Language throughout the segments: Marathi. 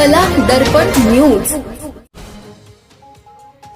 कला दर्पण न्यूज।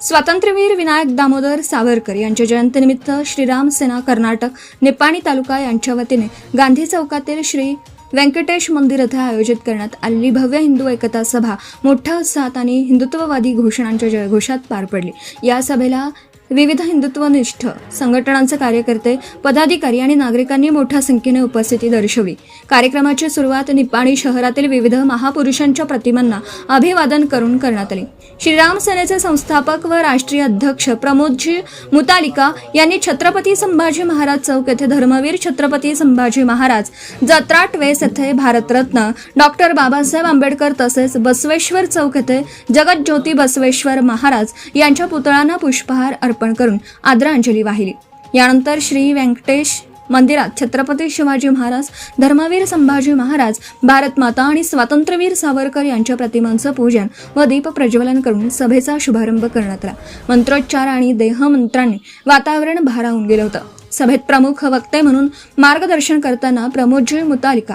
स्वातंत्र्यवीर विनायक दामोदर सावरकर यांच्या जयंतीनिमित्त श्रीराम सेना कर्नाटक निपाणी तालुका यांच्या वतीने गांधी चौकातील श्री व्यंकटेश मंदिर येथे आयोजित करण्यात आलेली भव्य हिंदू एकता सभा मोठ्या उत्साहात आणि हिंदुत्ववादी घोषणांच्या जयघोषात पार पडली। या सभेला विविध हिंदुत्वनिष्ठ संघटनांचे कार्यकर्ते, पदाधिकारी आणि नागरिकांनी मोठ्या संख्येने उपस्थिती दर्शवली। कार्यक्रमाची सुरुवात निपाणी शहरातील विविध महापुरुषांच्या प्रतिमांना अभिवादन करून करण्यात आली। श्रीराम सेनेचे संस्थापक व राष्ट्रीय अध्यक्ष प्रमोदजी मुतालिका यांनी छत्रपती संभाजी महाराज चौक येथे धर्मवीर छत्रपती संभाजी महाराज, जत्राट वेस येथे भारतरत्न डॉक्टर बाबासाहेब आंबेडकर तसेच बसवेश्वर चौक येथे जगज्योती बसवेश्वर महाराज यांच्या पुतळ्यांना पुष्पहार अर्पण करून आदरांजली वाहिली। यानंतर श्री व्यंकटेश मंदिरात छत्रपती शिवाजी महाराज, धर्मवीर संभाजी महाराज, भारत माता आणि स्वातंत्र्यवीर सावरकर यांच्या प्रतिमांचं पूजन व दीप प्रज्वलन करून सभेचा शुभारंभ करण्यात आला। मंत्रोच्चार आणि देहमंत्रांनी वातावरण भारावून गेलं होतं। सभेत प्रमुख वक्ते म्हणून मार्गदर्शन करताना प्रमोदजी मुतालिका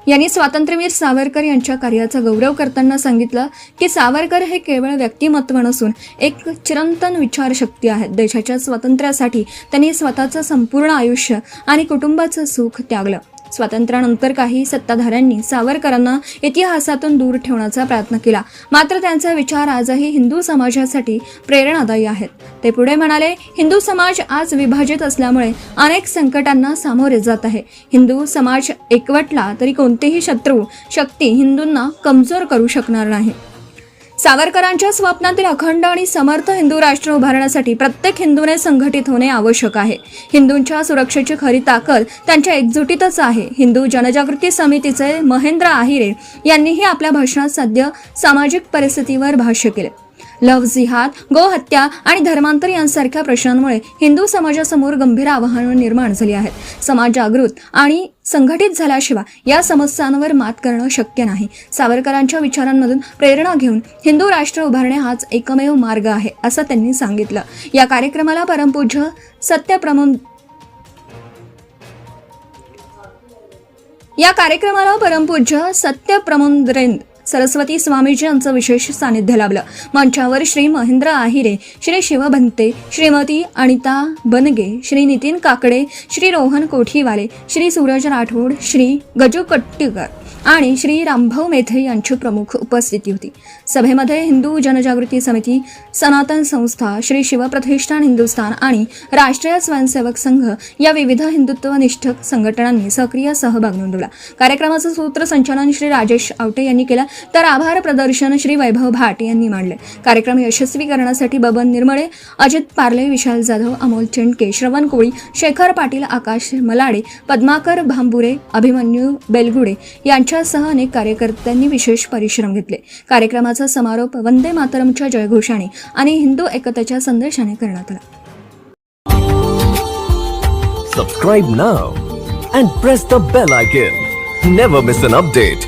यांनी स्वातंत्र्यवीर सावरकर यांच्या कार्याचा गौरव करताना सांगितलं की सावरकर हे केवळ व्यक्तिमत्व नसून एक चिरंतन विचारशक्ती आहे। देशाच्या स्वातंत्र्यासाठी त्यांनी स्वतःचं संपूर्ण आयुष्य आणि कुटुंबाचं सुख त्यागलं। स्वातंत्र्यानंतर काही सत्ताधाऱ्यांनी सावरकरांना इतिहासातून दूर ठेवण्याचा प्रयत्न केला, मात्र त्यांचे विचार आजही हिंदू समाजासाठी प्रेरणादायी आहेत। ते पुढे म्हणाले, हिंदू समाज आज विभाजित असल्यामुळे अनेक संकटांना सामोरे जात आहे। हिंदू समाज एकवटला तरी कोणतीही शत्रू शक्ती हिंदूंना कमजोर करू शकणार नाही। सावरकरांच्या स्वप्नातील अखंड आणि समर्थ हिंदू राष्ट्र उभारण्यासाठी प्रत्येक हिंदूने संघटित होणे आवश्यक आहे। हिंदूंच्या सुरक्षेची खरी ताकद त्यांच्या एकजुटीतच आहे। हिंदू जनजागृती समितीचे महेंद्र आहिरे यांनीही आपल्या भाषणात सध्या सामाजिक परिस्थितीवर भाष्य केले। लव्ह जिहाद, गोहत्या आणि धर्मांतर यांसारख्या प्रश्नांमुळे हिंदू समाजासमोर गंभीर आव्हाने निर्माण झाली आहेत। समाज जागृत आणि संघटित झाल्याशिवाय या समस्यांवर मात करणं शक्य नाही। सावरकरांच्या विचारांमधून प्रेरणा घेऊन हिंदू राष्ट्र उभारणे हाच एकमेव मार्ग आहे, असं त्यांनी सांगितलं। या कार्यक्रमाला परमपूज्य सत्यप्रमोदेंद्र सरस्वती स्वामीजी यांचं विशेष सानिध्य लाभलं। मंचावर श्री महेंद्र आहिरे, श्री शिवभंते, श्रीमती अनिता बनगे, श्री नितीन काकडे, श्री रोहन कोठीवाले, श्री सूरज राठोड, श्री गजू कट्टीकर आणि श्री रामभाऊ मेथे यांची प्रमुख उपस्थिती होती। सभेमध्ये हिंदू जनजागृती समिती, सनातन संस्था, श्री शिवप्रतिष्ठान हिंदुस्थान आणि राष्ट्रीय स्वयंसेवक संघ या विविध हिंदुत्वनिष्ठ संघटनांनी सक्रिय सहभाग नोंदवला। कार्यक्रमाचं सूत्रसंचालन श्री राजेश आवटे यांनी केलं, तर आभार प्रदर्शन श्री वैभव भाट यांनी मांडले। कार्यक्रम यशस्वी करण्यासाठी बबन निर्मळे, अजित पार्ले, विशाल जाधव, अमोल चेंडके, श्रवण कोळी, शेखर पाटील, आकाश मलाडे, पद्माकर भांबुरे, अभिमन्यू बेलगुडे यांच्यासह अनेक कार्यकर्त्यांनी विशेष परिश्रम घेतले। कार्यक्रमाचा समारोप वंदे मातरमच्या जयघोषाने आणि हिंदू एकतेच्या संदेशाने करण्यात आला। Subscribe now and press the bell icon. Never miss an update.